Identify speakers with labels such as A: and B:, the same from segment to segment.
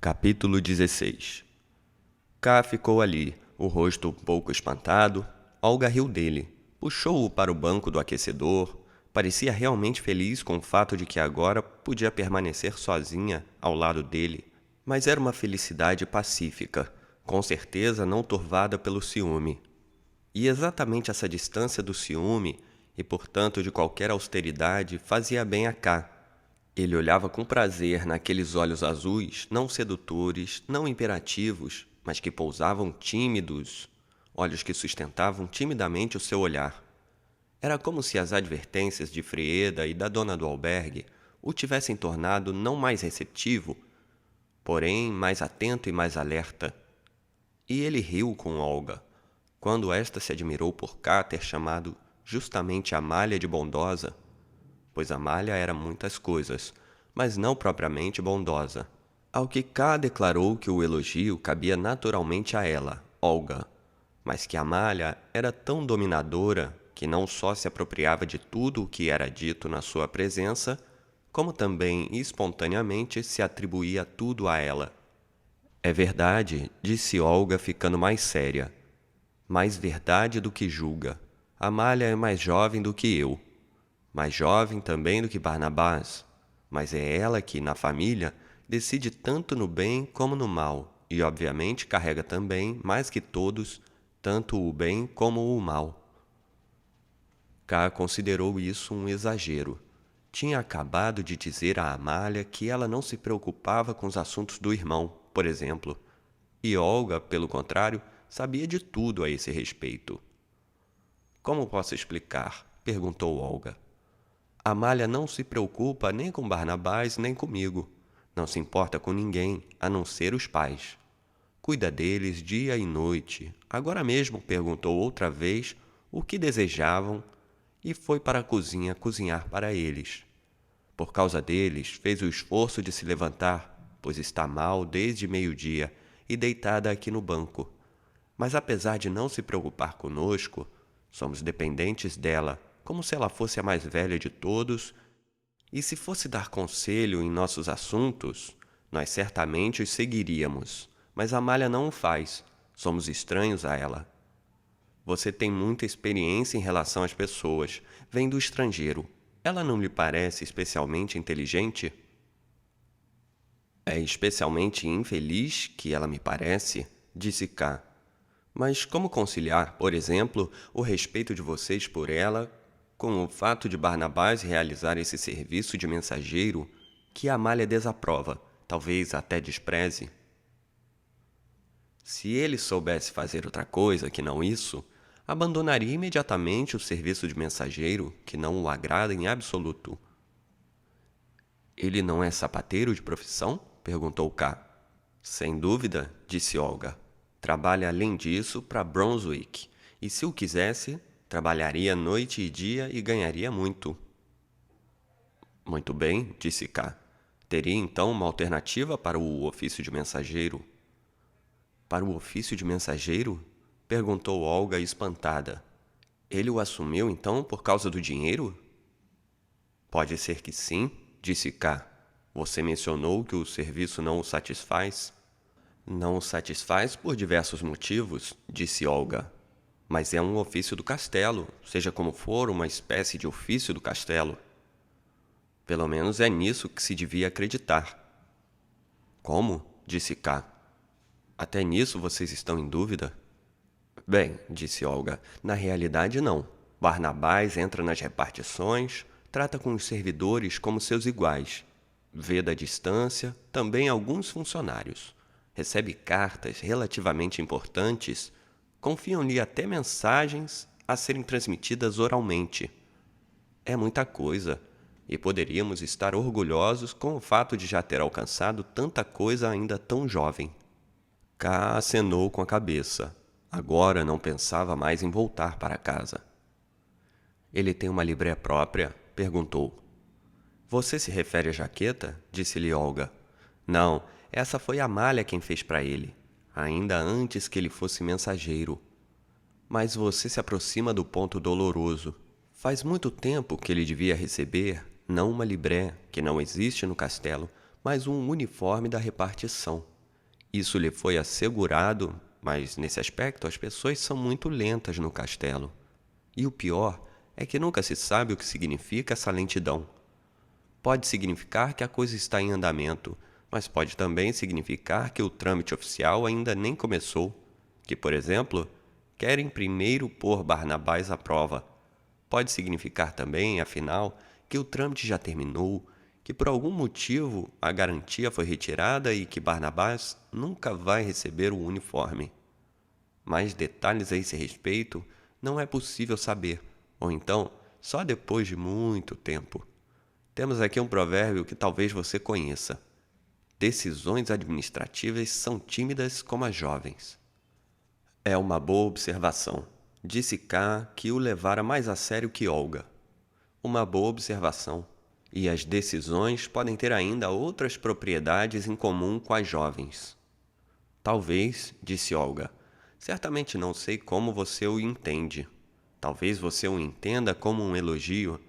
A: Capítulo 16. Ká ficou ali, o rosto um pouco espantado. Olga riu dele, puxou-o para o banco do aquecedor. Parecia realmente feliz com o fato de que agora podia permanecer sozinha ao lado dele. Mas era uma felicidade pacífica, com certeza não turvada pelo ciúme. E exatamente essa distância do ciúme, e portanto de qualquer austeridade, fazia bem a Ká. Ele olhava com prazer naqueles olhos azuis, não sedutores, não imperativos, mas que pousavam tímidos, olhos que sustentavam timidamente o seu olhar. Era como se as advertências de Frieda e da dona do albergue o tivessem tornado não mais receptivo, porém mais atento e mais alerta. E ele riu com Olga, quando esta se admirou por Ká ter chamado justamente Amália de bondosa, pois Amália era muitas coisas, mas não propriamente bondosa. Ao que Ká declarou que o elogio cabia naturalmente a ela, Olga, mas que Amália era tão dominadora que não só se apropriava de tudo o que era dito na sua presença, como também espontaneamente se atribuía tudo a ela. É verdade, disse Olga ficando mais séria. Mais verdade do que julga. Amália é mais jovem do que eu. Mais jovem também do que Barnabás, mas é ela que, na família, decide tanto no bem como no mal, e obviamente carrega também, mais que todos, tanto o bem como o mal. Ká considerou isso um exagero. Tinha acabado de dizer a Amália que ela não se preocupava com os assuntos do irmão, por exemplo, e Olga, pelo contrário, sabia de tudo a esse respeito. Como posso explicar? Perguntou Olga. Amália não se preocupa nem com Barnabás nem comigo. Não se importa com ninguém, a não ser os pais. Cuida deles dia e noite. Agora mesmo perguntou outra vez o que desejavam e foi para a cozinha cozinhar para eles. Por causa deles, fez o esforço de se levantar, pois está mal desde meio-dia e deitada aqui no banco. Mas apesar de não se preocupar conosco, somos dependentes dela, como se ela fosse a mais velha de todos, e se fosse dar conselho em nossos assuntos, nós certamente os seguiríamos, mas Amália não o faz, somos estranhos a ela. Você tem muita experiência em relação às pessoas, vem do estrangeiro. Ela não lhe parece especialmente inteligente? É especialmente infeliz que ela me parece, disse Ká. Mas como conciliar, por exemplo, o respeito de vocês por ela com o fato de Barnabás realizar esse serviço de mensageiro que Amália desaprova, talvez até despreze? Se ele soubesse fazer outra coisa que não isso, abandonaria imediatamente o serviço de mensageiro que não o agrada em absoluto. Ele não é sapateiro de profissão? Perguntou Ká. Sem dúvida, disse Olga. Trabalha além disso para Brunswick, e se o quisesse, trabalharia noite e dia e ganharia muito. Muito bem, disse Ká. Teria então uma alternativa para o ofício de mensageiro? Para o ofício de mensageiro? Perguntou Olga espantada. Ele o assumiu então por causa do dinheiro? Pode ser que sim, disse Ká. Você mencionou que o serviço não o satisfaz? Não o satisfaz por diversos motivos, disse Olga. Mas é um ofício do castelo, seja como for, uma espécie de ofício do castelo. Pelo menos é nisso que se devia acreditar. Como? Disse Ká. Até nisso vocês estão em dúvida? Bem, disse Olga, na realidade não. Barnabás entra nas repartições, trata com os servidores como seus iguais. Vê da distância também alguns funcionários. Recebe cartas relativamente importantes, confiam-lhe até mensagens a serem transmitidas oralmente. É muita coisa, e poderíamos estar orgulhosos com o fato de já ter alcançado tanta coisa ainda tão jovem. Ká acenou com a cabeça. Agora não pensava mais em voltar para casa. Ele tem uma libré própria? Perguntou. Você se refere à jaqueta? Disse-lhe Olga. Não, essa foi Amália quem fez para ele, ainda antes que ele fosse mensageiro. Mas você se aproxima do ponto doloroso. Faz muito tempo que ele devia receber, não uma libré, que não existe no castelo, mas um uniforme da repartição. Isso lhe foi assegurado, mas nesse aspecto as pessoas são muito lentas no castelo. E o pior é que nunca se sabe o que significa essa lentidão. Pode significar que a coisa está em andamento, mas pode também significar que o trâmite oficial ainda nem começou, que, por exemplo, querem primeiro pôr Barnabás à prova. Pode significar também, afinal, que o trâmite já terminou, que por algum motivo a garantia foi retirada e que Barnabás nunca vai receber o uniforme. Mais detalhes a esse respeito não é possível saber, ou então só depois de muito tempo. Temos aqui um provérbio que talvez você conheça. Decisões administrativas são tímidas como as jovens. É uma boa observação. Disse K que o levara mais a sério que Olga. Uma boa observação. E as decisões podem ter ainda outras propriedades em comum com as jovens. Talvez, disse Olga. Certamente não sei como você o entende. Talvez você o entenda como um elogio,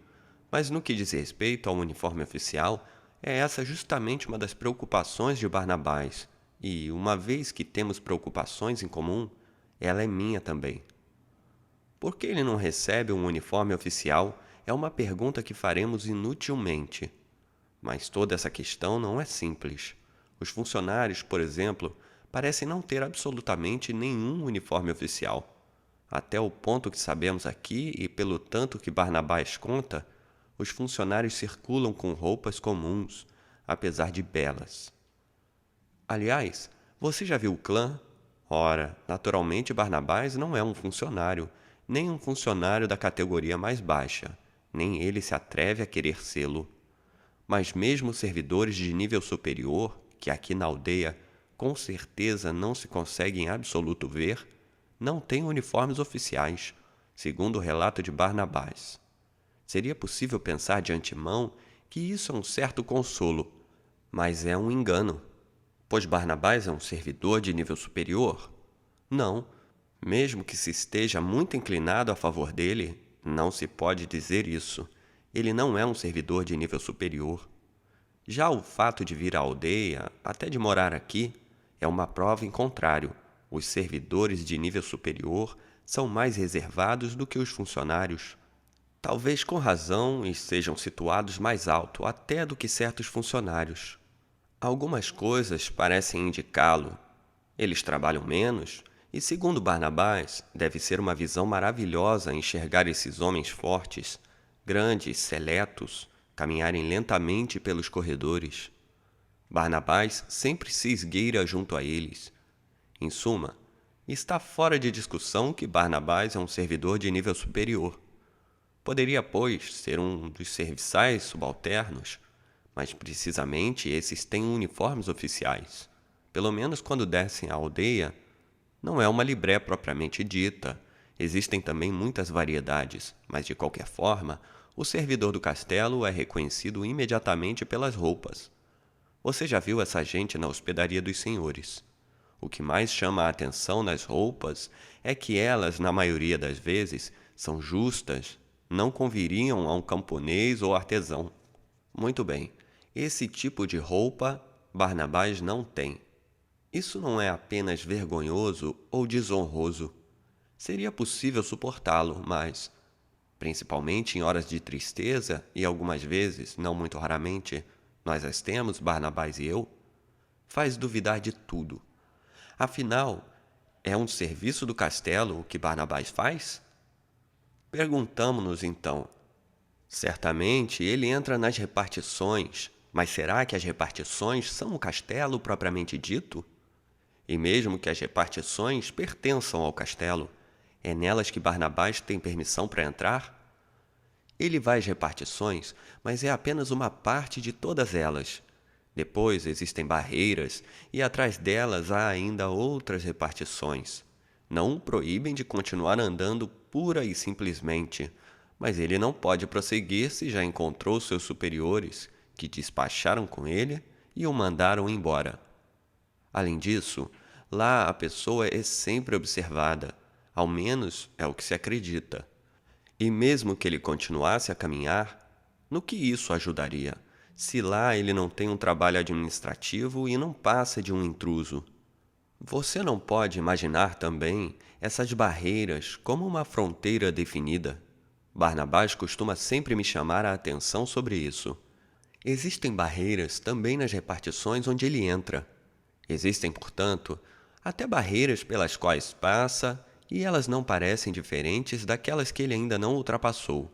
A: mas no que diz respeito ao uniforme oficial, é essa justamente uma das preocupações de Barnabás, e uma vez que temos preocupações em comum, ela é minha também. Por que ele não recebe um uniforme oficial é uma pergunta que faremos inutilmente. Mas toda essa questão não é simples. Os funcionários, por exemplo, parecem não ter absolutamente nenhum uniforme oficial. Até o ponto que sabemos aqui e pelo tanto que Barnabás conta, os funcionários circulam com roupas comuns, apesar de belas. Aliás, você já viu o clã? Ora, naturalmente Barnabás não é um funcionário, nem um funcionário da categoria mais baixa, nem ele se atreve a querer sê-lo. Mas mesmo servidores de nível superior, que aqui na aldeia com certeza não se consegue em absoluto ver, não têm uniformes oficiais, segundo o relato de Barnabás. Seria possível pensar de antemão que isso é um certo consolo, mas é um engano. Pois Barnabás é um servidor de nível superior? Não. Mesmo que se esteja muito inclinado a favor dele, não se pode dizer isso. Ele não é um servidor de nível superior. Já o fato de vir à aldeia, até de morar aqui, é uma prova em contrário. Os servidores de nível superior são mais reservados do que os funcionários. Talvez com razão estejam situados mais alto até do que certos funcionários. Algumas coisas parecem indicá-lo. Eles trabalham menos, e segundo Barnabás, deve ser uma visão maravilhosa enxergar esses homens fortes, grandes, seletos, caminharem lentamente pelos corredores. Barnabás sempre se esgueira junto a eles. Em suma, está fora de discussão que Barnabás é um servidor de nível superior. Poderia, pois, ser um dos serviçais subalternos, mas precisamente esses têm uniformes oficiais. Pelo menos quando descem à aldeia, não é uma libré propriamente dita. Existem também muitas variedades, mas de qualquer forma, o servidor do castelo é reconhecido imediatamente pelas roupas. Você já viu essa gente na hospedaria dos senhores. O que mais chama a atenção nas roupas é que elas, na maioria das vezes, são justas, não conviriam a um camponês ou artesão. Muito bem, esse tipo de roupa Barnabás não tem. Isso não é apenas vergonhoso ou desonroso. Seria possível suportá-lo, mas, principalmente em horas de tristeza e algumas vezes, não muito raramente, nós as temos, Barnabás e eu, faz duvidar de tudo. Afinal, é um serviço do castelo o que Barnabás faz? Perguntamo-nos então. Certamente ele entra nas repartições, mas será que as repartições são o castelo propriamente dito? E mesmo que as repartições pertençam ao castelo, é nelas que Barnabás tem permissão para entrar? Ele vai às repartições, mas é apenas uma parte de todas elas. Depois existem barreiras e atrás delas há ainda outras repartições. Não o proíbem de continuar andando pura e simplesmente, mas ele não pode prosseguir se já encontrou seus superiores, que despacharam com ele e o mandaram embora. Além disso, lá a pessoa é sempre observada, ao menos é o que se acredita. E mesmo que ele continuasse a caminhar, no que isso ajudaria, se lá ele não tem um trabalho administrativo e não passa de um intruso? Você não pode imaginar também essas barreiras como uma fronteira definida. Barnabás costuma sempre me chamar a atenção sobre isso. Existem barreiras também nas repartições onde ele entra. Existem, portanto, até barreiras pelas quais passa e elas não parecem diferentes daquelas que ele ainda não ultrapassou.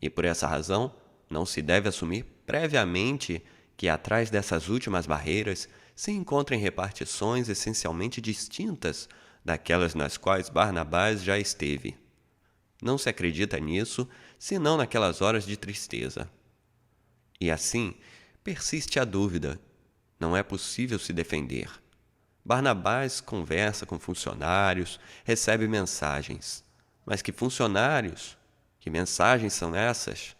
A: E por essa razão, não se deve assumir previamente que atrás dessas últimas barreiras se encontrem repartições essencialmente distintas daquelas nas quais Barnabás já esteve. Não se acredita nisso, senão naquelas horas de tristeza. E assim, persiste a dúvida. Não é possível se defender. Barnabás conversa com funcionários, recebe mensagens. Mas que funcionários? Que mensagens são essas?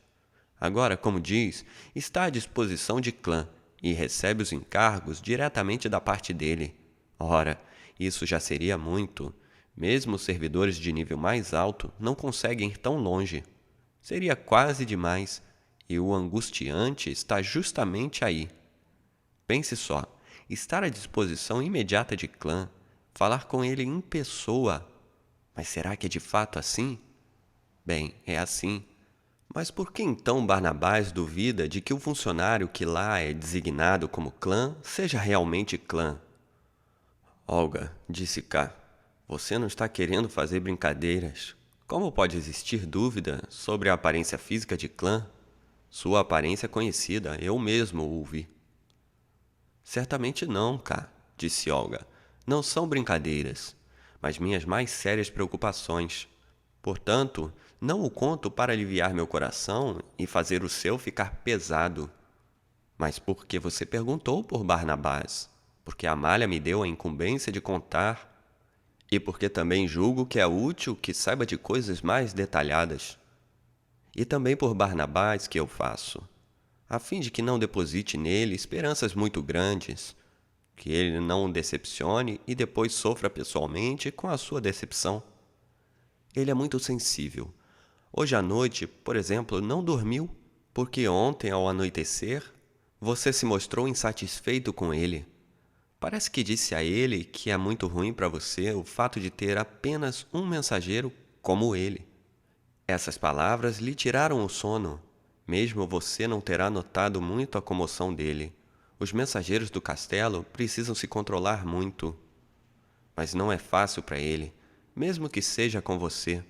A: Agora, como diz, está à disposição de clã e recebe os encargos diretamente da parte dele. Ora, isso já seria muito. Mesmo os servidores de nível mais alto não conseguem ir tão longe. Seria quase demais, e o angustiante está justamente aí. Pense só, estar à disposição imediata de clã, falar com ele em pessoa. Mas será que é de fato assim? Bem, é assim. Mas por que então Barnabás duvida de que o funcionário que lá é designado como clã seja realmente clã? Olga, disse K, você não está querendo fazer brincadeiras. Como pode existir dúvida sobre a aparência física de clã? Sua aparência é conhecida, eu mesmo o vi. Certamente não, K, disse Olga. Não são brincadeiras, mas minhas mais sérias preocupações. Portanto, não o conto para aliviar meu coração e fazer o seu ficar pesado. Mas por que você perguntou por Barnabás? Porque Amália me deu a incumbência de contar, e porque também julgo que é útil que saiba de coisas mais detalhadas. E também por Barnabás que eu faço, a fim de que não deposite nele esperanças muito grandes, que ele não o decepcione e depois sofra pessoalmente com a sua decepção. Ele é muito sensível. Hoje à noite, por exemplo, não dormiu, porque ontem, ao anoitecer, você se mostrou insatisfeito com ele. Parece que disse a ele que é muito ruim para você o fato de ter apenas um mensageiro como ele. Essas palavras lhe tiraram o sono. Mesmo você não terá notado muito a comoção dele. Os mensageiros do castelo precisam se controlar muito. Mas não é fácil para ele, mesmo que seja com você.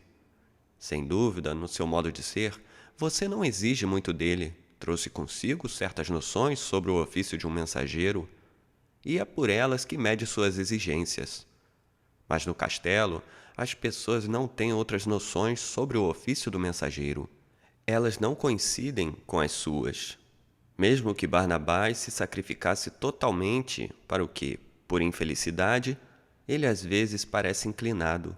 A: Sem dúvida, no seu modo de ser, você não exige muito dele. Trouxe consigo certas noções sobre o ofício de um mensageiro, e é por elas que mede suas exigências. Mas no castelo, as pessoas não têm outras noções sobre o ofício do mensageiro. Elas não coincidem com as suas. Mesmo que Barnabás se sacrificasse totalmente para o que, por infelicidade, ele às vezes parece inclinado.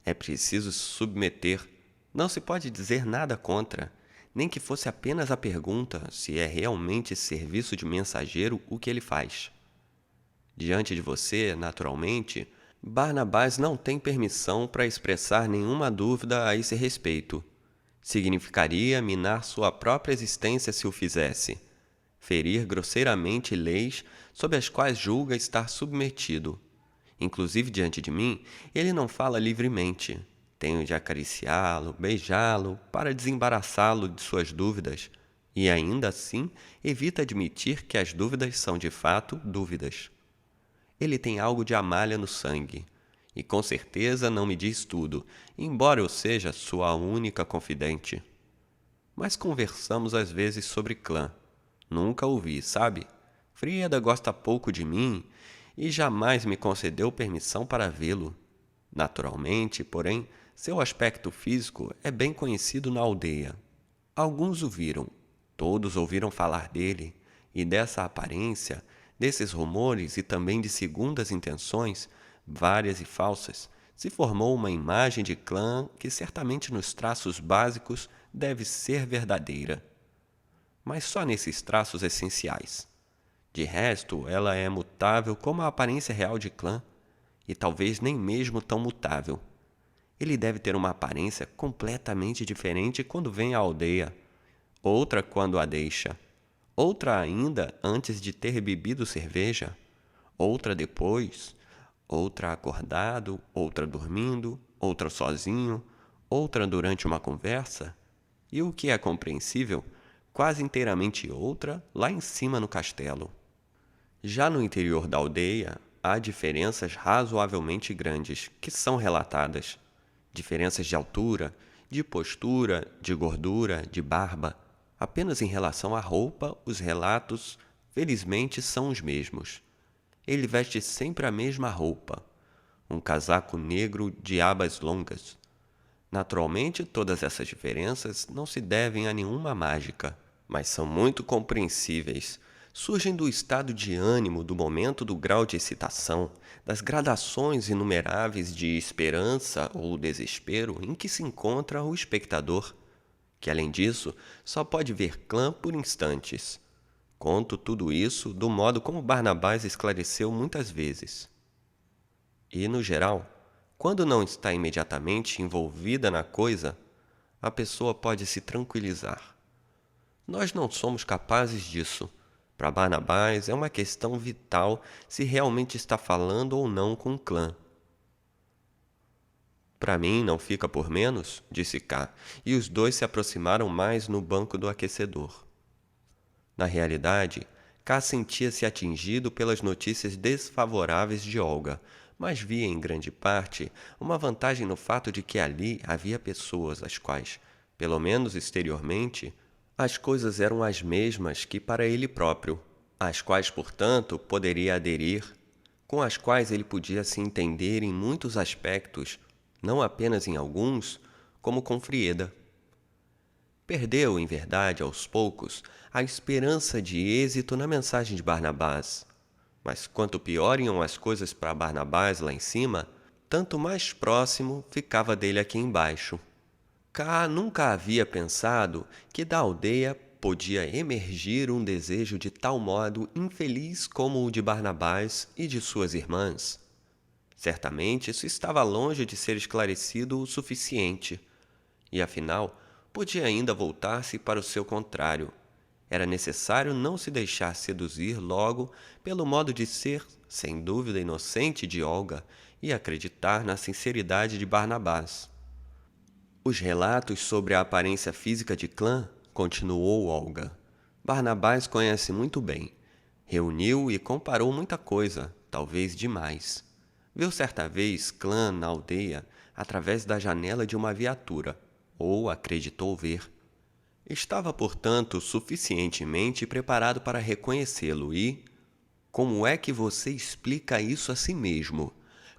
A: É preciso se submeter. Não se pode dizer nada contra, nem que fosse apenas a pergunta se é realmente serviço de mensageiro o que ele faz. Diante de você, naturalmente, Barnabás não tem permissão para expressar nenhuma dúvida a esse respeito. Significaria minar sua própria existência se o fizesse, ferir grosseiramente leis sob as quais julga estar submetido. Inclusive diante de mim, ele não fala livremente. Tenho de acariciá-lo, beijá-lo, para desembaraçá-lo de suas dúvidas, e ainda assim evita admitir que as dúvidas são de fato dúvidas. Ele tem algo de Amália no sangue, e com certeza não me diz tudo, embora eu seja sua única confidente. Mas conversamos às vezes sobre clã. Nunca ouvi, sabe? Fríeda gosta pouco de mim e jamais me concedeu permissão para vê-lo. Naturalmente, porém, seu aspecto físico é bem conhecido na aldeia. Alguns o viram, todos ouviram falar dele, e dessa aparência, desses rumores e também de segundas intenções, várias e falsas, se formou uma imagem de clã que certamente nos traços básicos deve ser verdadeira. Mas só nesses traços essenciais. De resto, ela é mutável como a aparência real de clã, e talvez nem mesmo tão mutável. Ele deve ter uma aparência completamente diferente quando vem à aldeia, outra quando a deixa, outra ainda antes de ter bebido cerveja, outra depois, outra acordado, outra dormindo, outra sozinho, outra durante uma conversa, e o que é compreensível, quase inteiramente outra lá em cima no castelo. Já no interior da aldeia, há diferenças razoavelmente grandes que são relatadas. Diferenças de altura, de postura, de gordura, de barba. Apenas em relação à roupa, os relatos, felizmente, são os mesmos. Ele veste sempre a mesma roupa, um casaco negro de abas longas. Naturalmente, todas essas diferenças não se devem a nenhuma mágica, mas são muito compreensíveis. Surgem do estado de ânimo, do momento, do grau de excitação, das gradações inumeráveis de esperança ou desespero em que se encontra o espectador, que, além disso, só pode ver clã por instantes. Conto tudo isso do modo como Barnabás esclareceu muitas vezes. E, no geral, quando não está imediatamente envolvida na coisa, a pessoa pode se tranquilizar. Nós não somos capazes disso. Para Barnabás é uma questão vital se realmente está falando ou não com o clã. Para mim não fica por menos, disse K, e os dois se aproximaram mais no banco do aquecedor. Na realidade, K sentia-se atingido pelas notícias desfavoráveis de Olga, mas via em grande parte uma vantagem no fato de que ali havia pessoas às quais, pelo menos exteriormente, as coisas eram as mesmas que para ele próprio, às quais, portanto, poderia aderir, com as quais ele podia se entender em muitos aspectos, não apenas em alguns, como com Frieda. Perdeu, em verdade, aos poucos, a esperança de êxito na mensagem de Barnabás. Mas quanto pior iam as coisas para Barnabás lá em cima, tanto mais próximo ficava dele aqui embaixo. K nunca havia pensado que da aldeia podia emergir um desejo de tal modo infeliz como o de Barnabás e de suas irmãs. Certamente isso estava longe de ser esclarecido o suficiente, e afinal podia ainda voltar-se para o seu contrário. Era necessário não se deixar seduzir logo pelo modo de ser, sem dúvida inocente, de Olga e acreditar na sinceridade de Barnabás. Os relatos sobre a aparência física de Clã, continuou Olga. Barnabás conhece muito bem. Reuniu e comparou muita coisa, talvez demais. Viu certa vez Clã na aldeia através da janela de uma viatura, ou acreditou ver. Estava, portanto, suficientemente preparado para reconhecê-lo e... Como é que você explica isso a si mesmo?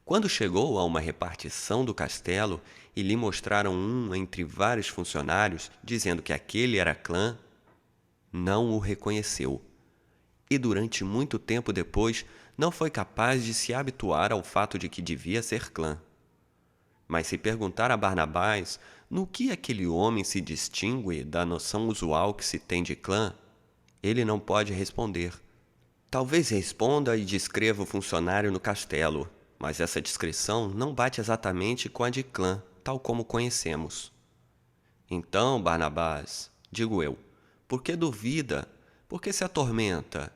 A: Quando chegou a uma repartição do castelo e lhe mostraram um entre vários funcionários, dizendo que aquele era Clã, não o reconheceu. E durante muito tempo depois não foi capaz de se habituar ao fato de que devia ser Clã. Mas se perguntar a Barnabás no que aquele homem se distingue da noção usual que se tem de Clã, ele não pode responder. Talvez responda e descreva o funcionário no castelo, mas essa descrição não bate exatamente com a de Clã, tal como conhecemos. Então, Barnabás, digo eu, por que duvida? Por que se atormenta?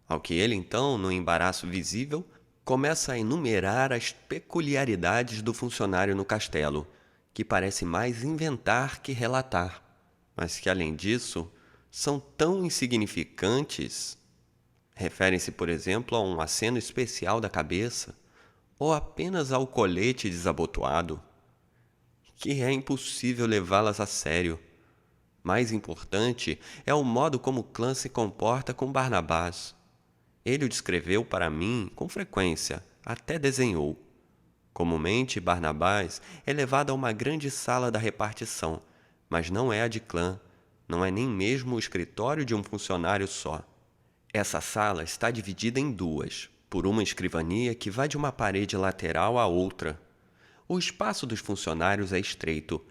A: Ao que ele, então, no embaraço visível, começa a enumerar as peculiaridades do funcionário no castelo, que parece mais inventar que relatar, mas que, além disso, são tão insignificantes. Referem-se, por exemplo, a um aceno especial da cabeça, ou apenas ao colete desabotoado, que é impossível levá-las a sério. Mais importante é o modo como o clã se comporta com Barnabás. Ele o descreveu para mim com frequência, até desenhou. Comumente, Barnabás é levado a uma grande sala da repartição, mas não é a de clã, não é nem mesmo o escritório de um funcionário só. Essa sala está dividida em duas, por uma escrivania que vai de uma parede lateral à outra. O espaço dos funcionários é estreito,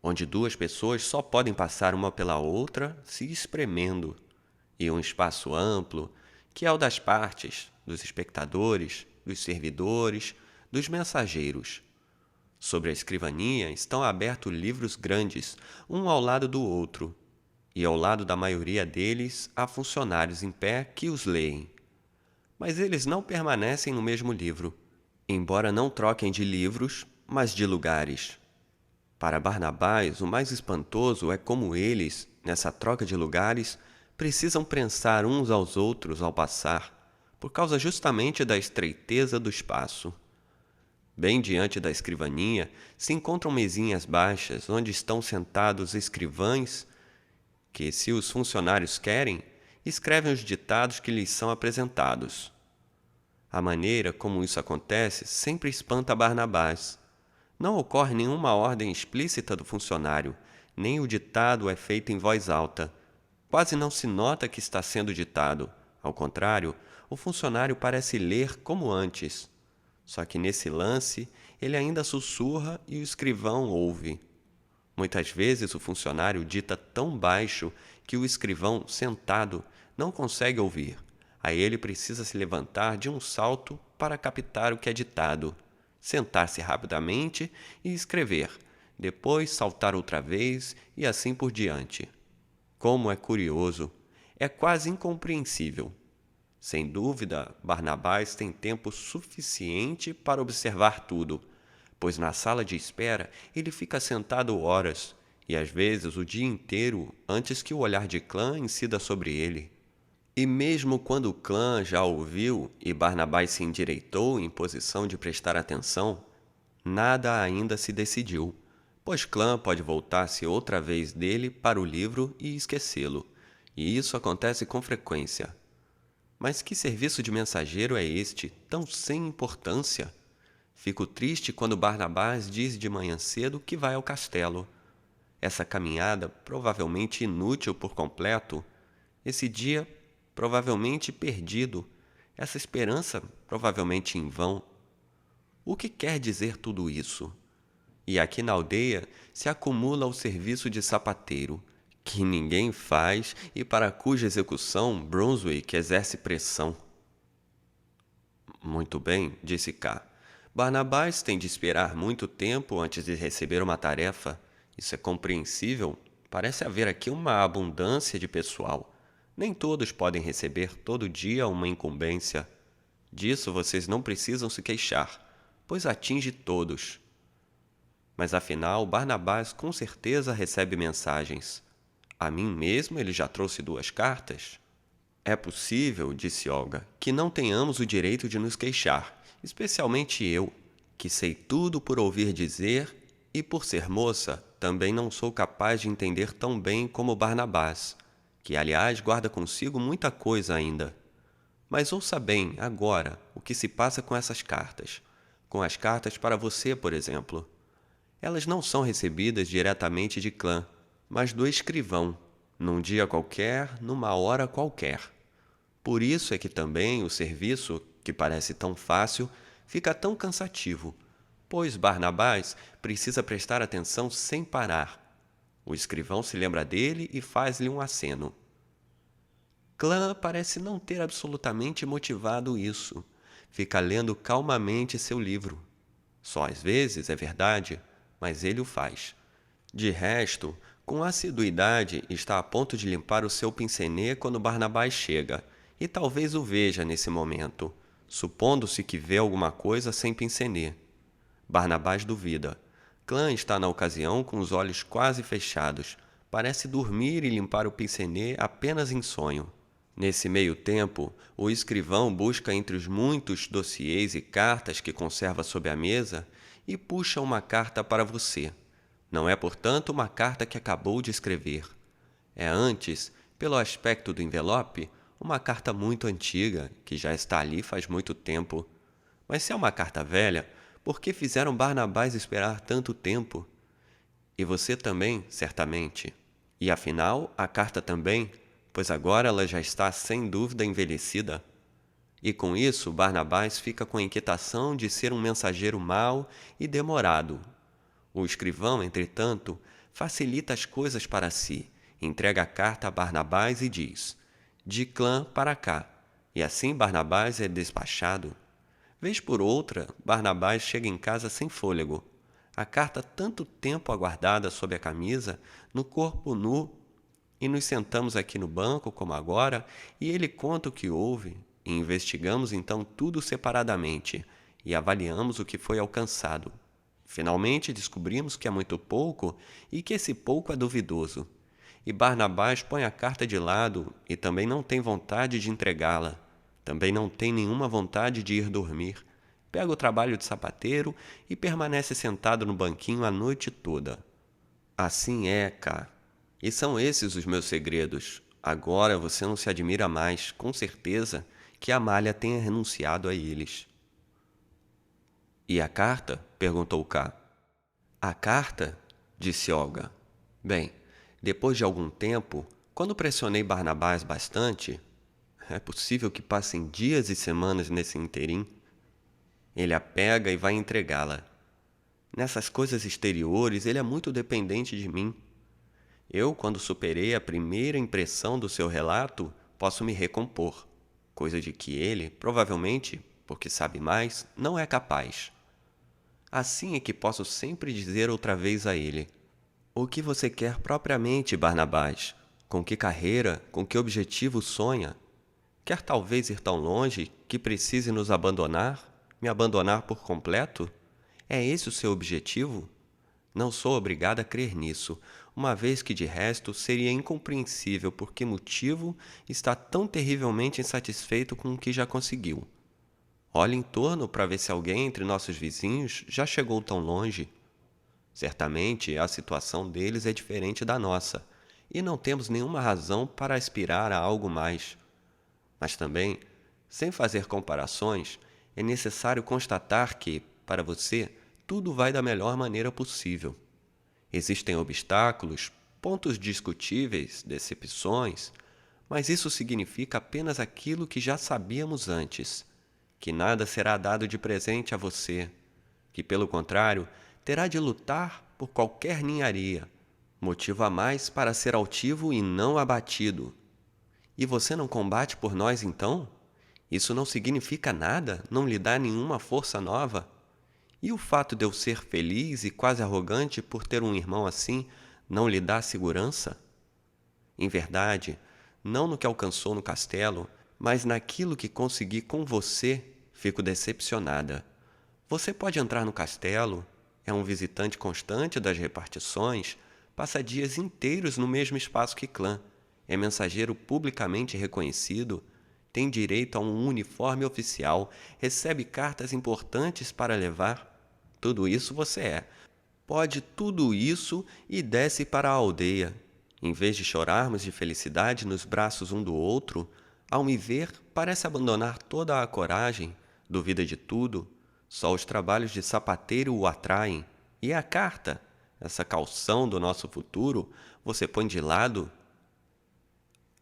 A: onde duas pessoas só podem passar uma pela outra se espremendo, e um espaço amplo, que é o das partes, dos espectadores, dos servidores, dos mensageiros. Sobre a escrivania estão abertos livros grandes, um ao lado do outro, e ao lado da maioria deles há funcionários em pé que os leem. mas eles não permanecem no mesmo livro, embora não troquem de livros, mas de lugares. Para Barnabás, o mais espantoso é como eles, nessa troca de lugares, precisam prensar uns aos outros ao passar, por causa justamente da estreiteza do espaço. Bem diante da escrivaninha se encontram mesinhas baixas onde estão sentados escrivães que, se os funcionários querem, escrevem os ditados que lhes são apresentados. A maneira como isso acontece sempre espanta Barnabás. Não ocorre nenhuma ordem explícita do funcionário, nem o ditado é feito em voz alta. Quase não se nota que está sendo ditado. Ao contrário, o funcionário parece ler como antes. Só que nesse lance, ele ainda sussurra e o escrivão ouve. Muitas vezes o funcionário dita tão baixo que o escrivão, sentado, não consegue ouvir. Aí ele precisa se levantar de um salto para captar o que é ditado, sentar-se rapidamente e escrever, depois saltar outra vez e assim por diante. Como é curioso! É quase incompreensível. Sem dúvida, Barnabás tem tempo suficiente para observar tudo, pois na sala de espera ele fica sentado horas, e às vezes o dia inteiro antes que o olhar de Clã incida sobre ele. E mesmo quando o clã já ouviu e Barnabás se endireitou em posição de prestar atenção, nada ainda se decidiu, pois Clã pode voltar-se outra vez dele para o livro e esquecê-lo, e isso acontece com frequência. Mas que serviço de mensageiro é este, tão sem importância? Fico triste quando Barnabás diz de manhã cedo que vai ao castelo. Essa caminhada, provavelmente inútil por completo, esse dia provavelmente perdido, essa esperança provavelmente em vão. O que quer dizer tudo isso? E aqui na aldeia se acumula o serviço de sapateiro, que ninguém faz e para cuja execução Brunswick exerce pressão. Muito bem, disse K. Barnabás tem de esperar muito tempo antes de receber uma tarefa. Isso é compreensível. Parece haver aqui uma abundância de pessoal. Nem todos podem receber todo dia uma incumbência. Disso vocês não precisam se queixar, pois atinge todos. Mas afinal, Barnabás com certeza recebe mensagens. A mim mesmo ele já trouxe 2 cartas. É possível, disse Olga, que não tenhamos o direito de nos queixar, especialmente eu, que sei tudo por ouvir dizer e, por ser moça, também não sou capaz de entender tão bem como Barnabás, que, aliás, guarda consigo muita coisa ainda. Mas ouça bem, agora, o que se passa com essas cartas. Com as cartas para você, por exemplo. Elas não são recebidas diretamente de Clã, mas do escrivão, num dia qualquer, numa hora qualquer. Por isso é que também o serviço, que parece tão fácil, fica tão cansativo, pois Barnabás precisa prestar atenção sem parar. O escrivão se lembra dele e faz-lhe um aceno. Clã parece não ter absolutamente motivado isso. Fica lendo calmamente seu livro. Só às vezes, é verdade, mas ele o faz. De resto, com assiduidade, está a ponto de limpar o seu pincenê quando Barnabás chega, e talvez o veja nesse momento, supondo-se que vê alguma coisa sem pincenê. Barnabás duvida. Clã está na ocasião com os olhos quase fechados. Parece dormir e limpar o pincenê apenas em sonho. Nesse meio tempo, o escrivão busca entre os muitos dossiês e cartas que conserva sob a mesa e puxa uma carta para você. Não é, portanto, uma carta que acabou de escrever. É antes, pelo aspecto do envelope, uma carta muito antiga, que já está ali faz muito tempo. Mas se é uma carta velha, por que fizeram Barnabás esperar tanto tempo? E você também, certamente. E afinal, a carta também, pois agora ela já está sem dúvida envelhecida. E com isso, Barnabás fica com a inquietação de ser um mensageiro mau e demorado. O escrivão, entretanto, facilita as coisas para si, entrega a carta a Barnabás e diz: de Clã para cá. E assim Barnabás é despachado. Vez por outra, Barnabás chega em casa sem fôlego. A carta tanto tempo aguardada sob a camisa, no corpo nu, e nos sentamos aqui no banco, como agora, e ele conta o que houve. e investigamos então tudo separadamente e avaliamos o que foi alcançado. Finalmente descobrimos que é muito pouco e que esse pouco é duvidoso. E Barnabás põe a carta de lado e também não tem vontade de entregá-la. Também não tem nenhuma vontade de ir dormir. Pega o trabalho de sapateiro e permanece sentado no banquinho a noite toda. Assim é, cá. E são esses os meus segredos. Agora você não se admira mais, com certeza, que Amália tenha renunciado a eles. E a carta? Perguntou Ká. A carta? Disse Olga. Bem, depois de algum tempo, quando pressionei Barnabás bastante, é possível que passem dias e semanas nesse interim, ele a pega e vai entregá-la. Nessas coisas exteriores, ele é muito dependente de mim. Eu, quando superei a primeira impressão do seu relato, posso me recompor, coisa de que ele, provavelmente, porque sabe mais, não é capaz. Assim é que posso sempre dizer outra vez a ele: o que você quer propriamente, Barnabás? Com que carreira, com que objetivo sonha? Quer talvez ir tão longe que precise nos abandonar, me abandonar por completo? É esse o seu objetivo? Não sou obrigada a crer nisso, uma vez que de resto seria incompreensível por que motivo está tão terrivelmente insatisfeito com o que já conseguiu. Olhe em torno para ver se alguém entre nossos vizinhos já chegou tão longe. Certamente a situação deles é diferente da nossa, e não temos nenhuma razão para aspirar a algo mais. Mas também, sem fazer comparações, é necessário constatar que, para você, tudo vai da melhor maneira possível. Existem obstáculos, pontos discutíveis, decepções, mas isso significa apenas aquilo que já sabíamos antes, que nada será dado de presente a você, que, pelo contrário, terá de lutar por qualquer ninharia, motivo a mais para ser altivo e não abatido. E você não combate por nós, então? Isso não significa nada? Não lhe dá nenhuma força nova? E o fato de eu ser feliz e quase arrogante por ter um irmão assim não lhe dá segurança? Em verdade, não no que alcançou no castelo, mas naquilo que consegui com você, fico decepcionada. Você pode entrar no castelo, é um visitante constante das repartições, passa dias inteiros no mesmo espaço que clã, é mensageiro publicamente reconhecido, tem direito a um uniforme oficial, recebe cartas importantes para levar. Tudo isso você é. Pode tudo isso e desce para a aldeia. Em vez de chorarmos de felicidade nos braços um do outro, ao me ver, parece abandonar toda a coragem, duvida de tudo. Só os trabalhos de sapateiro o atraem. E a carta, essa calção do nosso futuro, você põe de lado?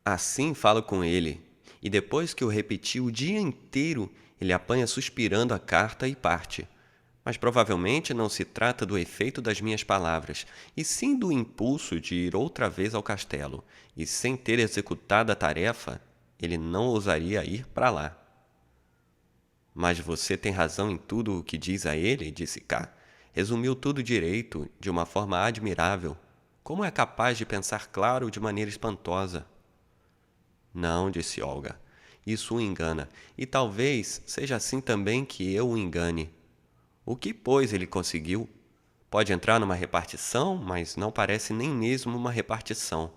A: Assim falo com ele, e depois que eu repeti o dia inteiro, ele apanha suspirando a carta e parte. Mas provavelmente não se trata do efeito das minhas palavras, e sim do impulso de ir outra vez ao castelo, e sem ter executado a tarefa, ele não ousaria ir para lá. Mas você tem razão em tudo o que diz a ele, disse Ká. Resumiu tudo direito, de uma forma admirável. Como é capaz de pensar claro de maneira espantosa? Não, disse Olga. Isso o engana, e talvez seja assim também que eu o engane. O que, pois, ele conseguiu? Pode entrar numa repartição, mas não parece nem mesmo uma repartição.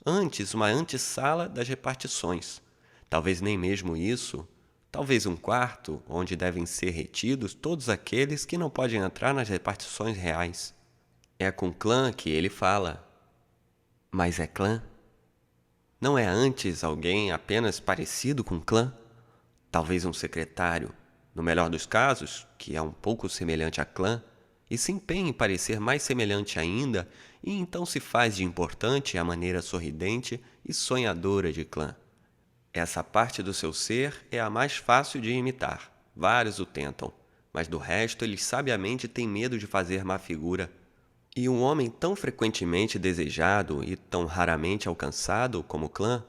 A: Antes, uma antessala das repartições. Talvez nem mesmo isso. Talvez um quarto, onde devem ser retidos todos aqueles que não podem entrar nas repartições reais. É com clã que ele fala. Mas é clã? Não é antes alguém apenas parecido com clã? Talvez um secretário, no melhor dos casos, que é um pouco semelhante a clã, e se empenha em parecer mais semelhante ainda, e então se faz de importante à maneira sorridente e sonhadora de clã. Essa parte do seu ser é a mais fácil de imitar. Vários o tentam, mas do resto eles sabiamente têm medo de fazer má figura. E um homem tão frequentemente desejado e tão raramente alcançado como clã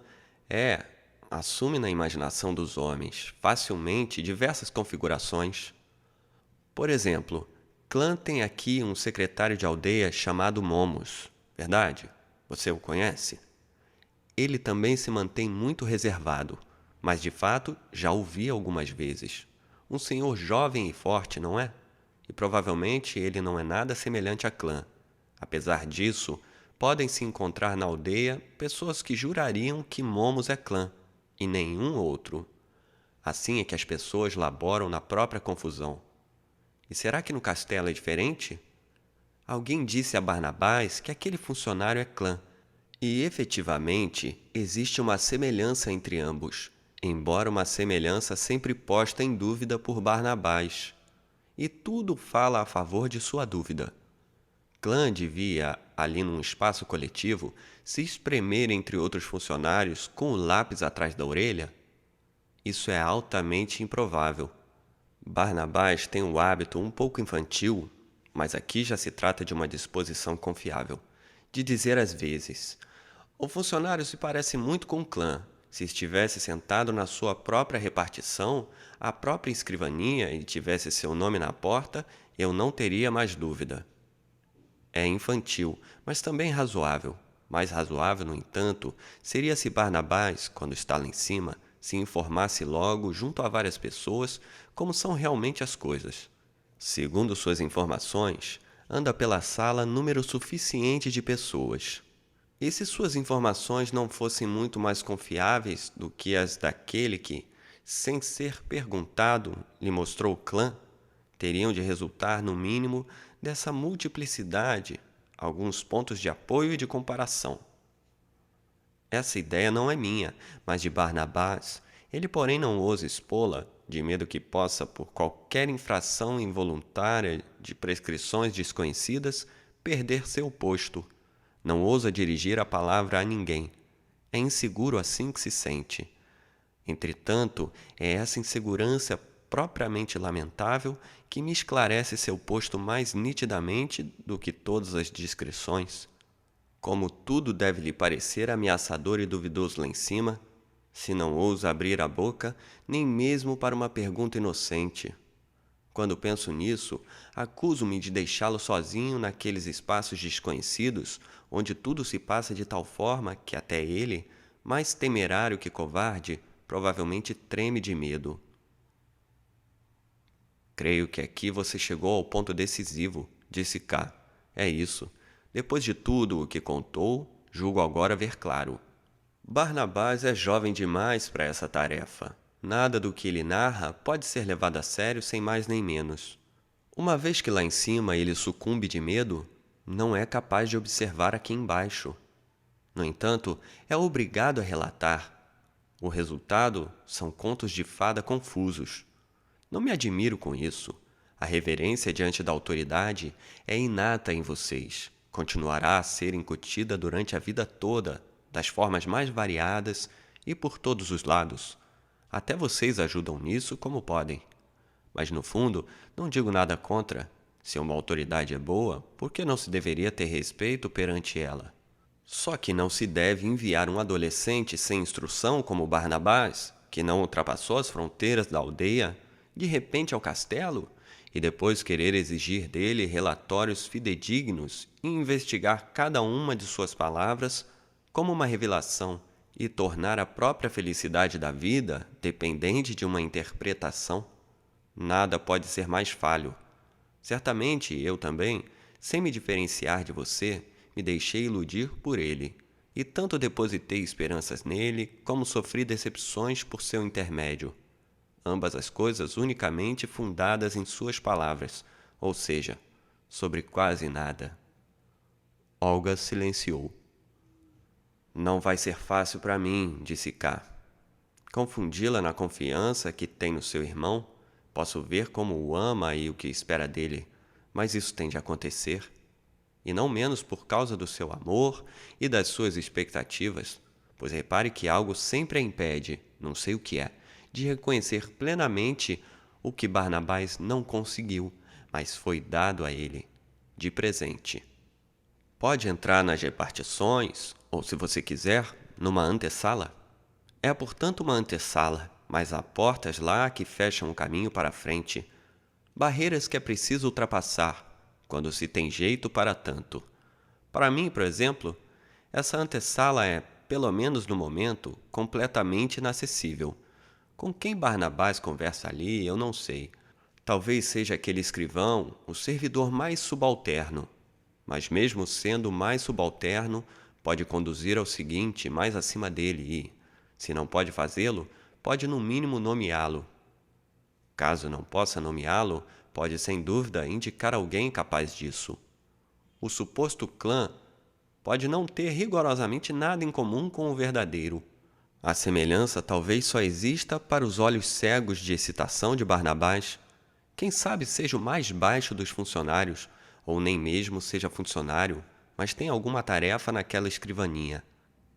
A: assume na imaginação dos homens facilmente diversas configurações. Por exemplo, clã tem aqui um secretário de aldeia chamado Momus, verdade? Você o conhece? Ele também se mantém muito reservado. mas de fato já o vi algumas vezes. Um senhor jovem e forte, não é? E provavelmente ele não é nada semelhante a Clã. Apesar disso, podem-se encontrar na aldeia pessoas que jurariam que Momos é Clã, e nenhum outro. Assim é que as pessoas laboram na própria confusão. E será que no castelo é diferente? Alguém disse a Barnabás que aquele funcionário é Clã, e efetivamente existe uma semelhança entre ambos, embora uma semelhança sempre posta em dúvida por Barnabás. E tudo fala a favor de sua dúvida. Clã devia, ali num espaço coletivo, se espremer entre outros funcionários com o lápis atrás da orelha? Isso é altamente improvável. Barnabás tem um hábito um pouco infantil, mas aqui já se trata de uma disposição confiável, de dizer às vezes: o funcionário se parece muito com o Clã. Se estivesse sentado na sua própria repartição, a própria escrivaninha e tivesse seu nome na porta, eu não teria mais dúvida. É infantil, mas também razoável. Mais razoável, no entanto, seria se Barnabás, quando está lá em cima, se informasse logo, junto a várias pessoas, como são realmente as coisas. Segundo suas informações, anda pela sala número suficiente de pessoas. E se suas informações não fossem muito mais confiáveis do que as daquele que, sem ser perguntado, lhe mostrou o Clã, teriam de resultar, no mínimo, dessa multiplicidade, alguns pontos de apoio e de comparação. Essa ideia não é minha, mas de Barnabás. Ele, porém, não ousa expô-la, de medo que possa, por qualquer infração involuntária de prescrições desconhecidas, perder seu posto. Não ousa dirigir a palavra a ninguém. É inseguro assim que se sente. Entretanto, é essa insegurança propriamente lamentável que me esclarece seu posto mais nitidamente do que todas as discrições. Como tudo deve lhe parecer ameaçador e duvidoso lá em cima, se não ousa abrir a boca, nem mesmo para uma pergunta inocente. Quando penso nisso, acuso-me de deixá-lo sozinho naqueles espaços desconhecidos, onde tudo se passa de tal forma que até ele, mais temerário que covarde, provavelmente treme de medo. Creio que aqui você chegou ao ponto decisivo, disse K. É isso. Depois de tudo o que contou, julgo agora ver claro. Barnabás é jovem demais para essa tarefa. Nada do que ele narra pode ser levado a sério sem mais nem menos. Uma vez que lá em cima ele sucumbe de medo, não é capaz de observar aqui embaixo. No entanto, é obrigado a relatar. O resultado são contos de fada confusos. Não me admiro com isso. A reverência diante da autoridade é inata em vocês. Continuará a ser incutida durante a vida toda, das formas mais variadas e por todos os lados. Até vocês ajudam nisso como podem. Mas, no fundo, não digo nada contra. Se uma autoridade é boa, por que não se deveria ter respeito perante ela? Só que não se deve enviar um adolescente sem instrução como Barnabás, que não ultrapassou as fronteiras da aldeia, de repente ao castelo, e depois querer exigir dele relatórios fidedignos e investigar cada uma de suas palavras como uma revelação e tornar a própria felicidade da vida dependente de uma interpretação. Nada pode ser mais falho. Certamente eu também, sem me diferenciar de você, me deixei iludir por ele, e tanto depositei esperanças nele, como sofri decepções por seu intermédio. Ambas as coisas unicamente fundadas em suas palavras, ou seja, sobre quase nada. Olga silenciou. Não vai ser fácil para mim, disse K. Confundi-la na confiança que tem no seu irmão. Posso ver como o ama e o que espera dele, mas isso tem de acontecer. E não menos por causa do seu amor e das suas expectativas, pois repare que algo sempre a impede, não sei o que é, de reconhecer plenamente o que Barnabás não conseguiu, mas foi dado a ele, de presente. Pode entrar nas repartições, ou se você quiser, numa antessala. É, portanto, uma antessala, mas há portas lá que fecham o caminho para a frente. Barreiras que é preciso ultrapassar, quando se tem jeito para tanto. Para mim, por exemplo, essa antessala é, pelo menos no momento, completamente inacessível. Com quem Barnabás conversa ali, eu não sei. Talvez seja aquele escrivão, o servidor mais subalterno. Mas mesmo sendo o mais subalterno, pode conduzir ao seguinte mais acima dele e, se não pode fazê-lo, pode no mínimo nomeá-lo. Caso não possa nomeá-lo, pode sem dúvida indicar alguém capaz disso. O suposto clã pode não ter rigorosamente nada em comum com o verdadeiro. A semelhança talvez só exista para os olhos cegos de excitação de Barnabás. Quem sabe seja o mais baixo dos funcionários, ou nem mesmo seja funcionário, mas tem alguma tarefa naquela escrivaninha.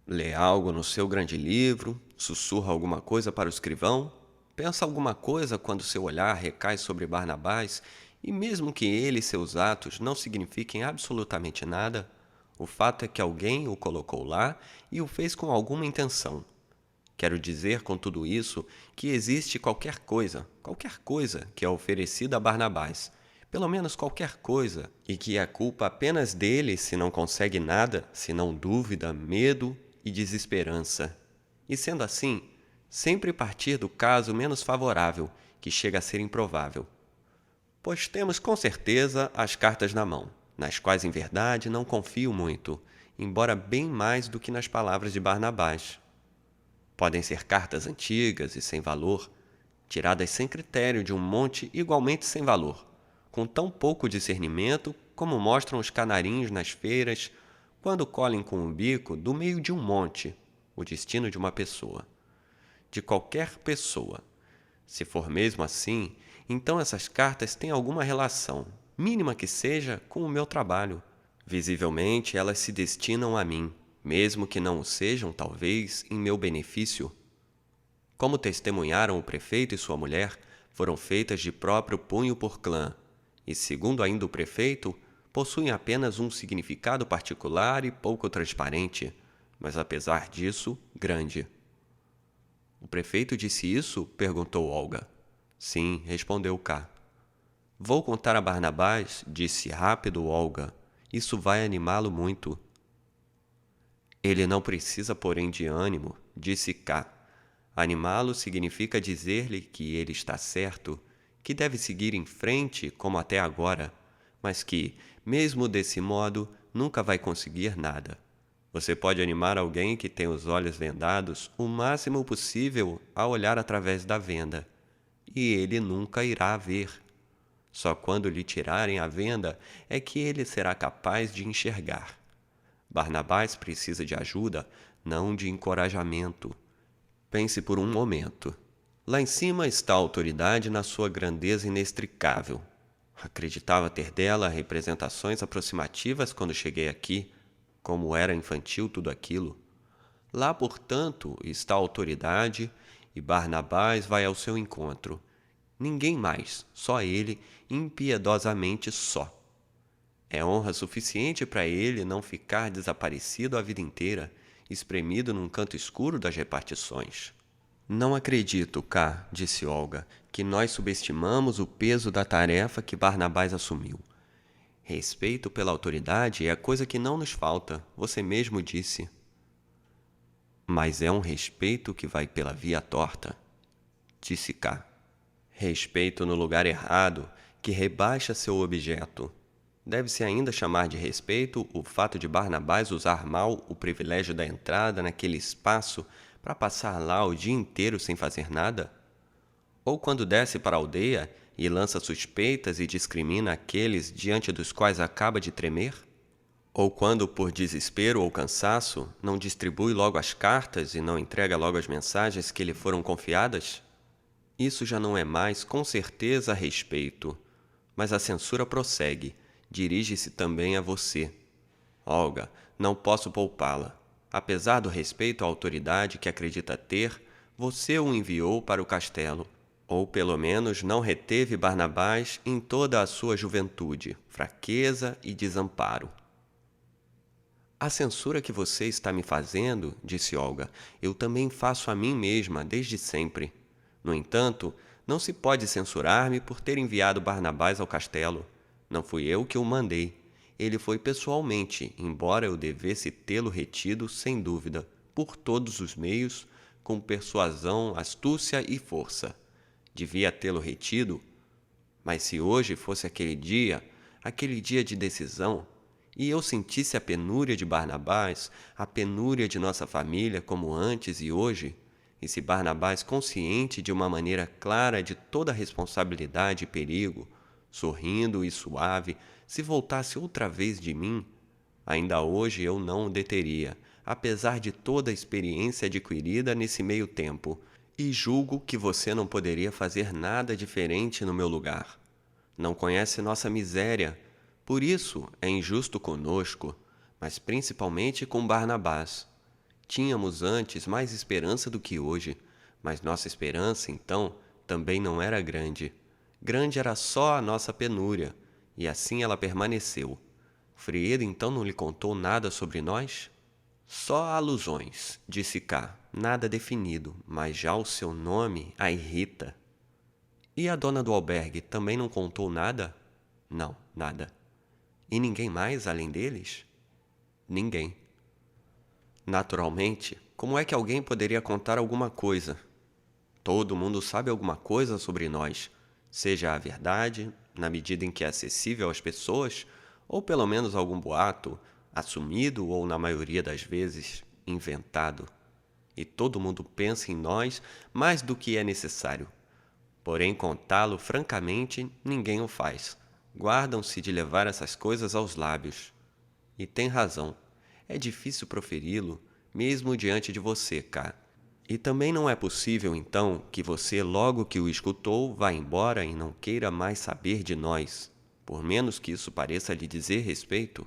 A: Lê algo no seu grande livro, sussurra alguma coisa para o escrivão, pensa alguma coisa quando seu olhar recai sobre Barnabás, e mesmo que ele e seus atos não signifiquem absolutamente nada, o fato é que alguém o colocou lá e o fez com alguma intenção. Quero dizer com tudo isso que existe qualquer coisa que é oferecida a Barnabás, pelo menos qualquer coisa, e que é culpa apenas dele se não consegue nada, senão dúvida, medo e desesperança. E sendo assim, sempre partir do caso menos favorável, que chega a ser improvável. Pois temos com certeza as cartas na mão, nas quais em verdade não confio muito, embora bem mais do que nas palavras de Barnabás. Podem ser cartas antigas e sem valor, tiradas sem critério de um monte igualmente sem valor, com tão pouco discernimento como mostram os canarinhos nas feiras quando colhem com o bico do meio de um monte o destino de uma pessoa. De qualquer pessoa. Se for mesmo assim, então essas cartas têm alguma relação, mínima que seja, com o meu trabalho. Visivelmente elas se destinam a mim, mesmo que não o sejam, talvez, em meu benefício. Como testemunharam o prefeito e sua mulher, foram feitas de próprio punho por clã, e, segundo ainda o prefeito, possuem apenas um significado particular e pouco transparente, mas apesar disso, grande. O prefeito disse isso? Perguntou Olga. Sim, respondeu K. Vou contar a Barnabás, disse rápido Olga. Isso vai animá-lo muito. Ele não precisa, porém, de ânimo, disse K. Animá-lo significa dizer-lhe que ele está certo, que deve seguir em frente como até agora, mas que, mesmo desse modo, nunca vai conseguir nada. Você pode animar alguém que tem os olhos vendados o máximo possível a olhar através da venda, e ele nunca irá ver. Só quando lhe tirarem a venda é que ele será capaz de enxergar. Barnabás precisa de ajuda, não de encorajamento. Pense por um momento. Lá em cima está a autoridade na sua grandeza inextricável. Acreditava ter dela representações aproximativas quando cheguei aqui, como era infantil tudo aquilo. Lá, portanto, está a autoridade e Barnabás vai ao seu encontro. Ninguém mais, só ele, impiedosamente só. É honra suficiente para ele não ficar desaparecido a vida inteira, espremido num canto escuro das repartições. Não acredito, K, disse Olga, que nós subestimamos o peso da tarefa que Barnabás assumiu. Respeito pela autoridade é a coisa que não nos falta, você mesmo disse. Mas é um respeito que vai pela via torta, disse K. Respeito no lugar errado, que rebaixa seu objeto. Deve-se ainda chamar de respeito o fato de Barnabás usar mal o privilégio da entrada naquele espaço para passar lá o dia inteiro sem fazer nada? Ou quando desce para a aldeia e lança suspeitas e discrimina aqueles diante dos quais acaba de tremer? Ou quando, por desespero ou cansaço, não distribui logo as cartas e não entrega logo as mensagens que lhe foram confiadas? Isso já não é mais, com certeza, respeito. Mas a censura prossegue. Dirige-se também a você. Olga, não posso poupá-la. Apesar do respeito à autoridade que acredita ter, você o enviou para o castelo, ou pelo menos não reteve Barnabás em toda a sua juventude, fraqueza e desamparo. A censura que você está me fazendo, disse Olga, eu também faço a mim mesma desde sempre. No entanto, não se pode censurar-me por ter enviado Barnabás ao castelo. Não fui eu que o mandei. Ele foi pessoalmente, embora eu devesse tê-lo retido, sem dúvida, por todos os meios, com persuasão, astúcia e força. Devia tê-lo retido, mas se hoje fosse aquele dia de decisão, e eu sentisse a penúria de Barnabás, a penúria de nossa família como antes e hoje, e se Barnabás, consciente de uma maneira clara de toda a responsabilidade e perigo, sorrindo e suave, se voltasse outra vez de mim, ainda hoje eu não o deteria, apesar de toda a experiência adquirida nesse meio tempo, e julgo que você não poderia fazer nada diferente no meu lugar. Não conhece nossa miséria, por isso é injusto conosco, mas principalmente com Barnabás. Tínhamos antes mais esperança do que hoje, mas nossa esperança, então, também não era grande. Grande era só a nossa penúria, e assim ela permaneceu. Friedo então não lhe contou nada sobre nós? Só alusões, disse K, nada definido, mas já o seu nome a irrita. E a dona do albergue também não contou nada? Não, nada. E ninguém mais além deles? Ninguém. Naturalmente, como é que alguém poderia contar alguma coisa? Todo mundo sabe alguma coisa sobre nós, seja a verdade, na medida em que é acessível às pessoas, ou pelo menos algum boato, assumido ou, na maioria das vezes, inventado. E todo mundo pensa em nós mais do que é necessário. Porém, contá-lo francamente, ninguém o faz. Guardam-se de levar essas coisas aos lábios. E tem razão. É difícil proferi-lo, mesmo diante de você, K. E também não é possível, então, que você, logo que o escutou, vá embora e não queira mais saber de nós, por menos que isso pareça lhe dizer respeito.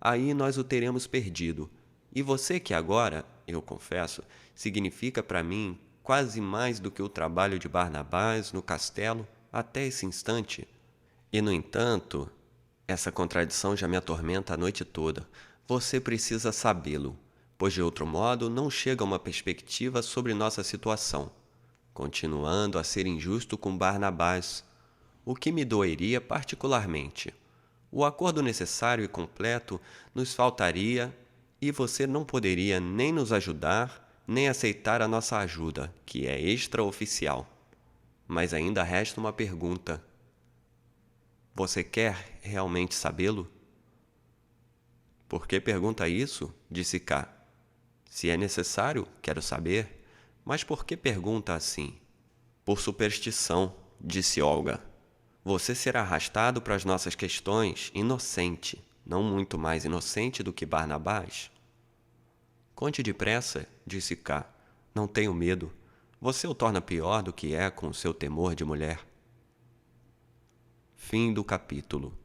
A: Aí nós o teremos perdido. E você que agora, eu confesso, significa para mim quase mais do que o trabalho de Barnabás no castelo até esse instante. E, no entanto, essa contradição já me atormenta a noite toda. Você precisa sabê-lo, pois de outro modo não chega a uma perspectiva sobre nossa situação, continuando a ser injusto com Barnabás, o que me doeria particularmente. O acordo necessário e completo nos faltaria e você não poderia nem nos ajudar, nem aceitar a nossa ajuda, que é extraoficial. Mas ainda resta uma pergunta. Você quer realmente sabê-lo? Por que pergunta isso? Disse K. Se é necessário, quero saber. Mas por que pergunta assim? Por superstição, disse Olga. Você será arrastado para as nossas questões inocente, não muito mais inocente do que Barnabás. Conte depressa, disse K. Não tenho medo. Você o torna pior do que é com o seu temor de mulher. Fim do capítulo.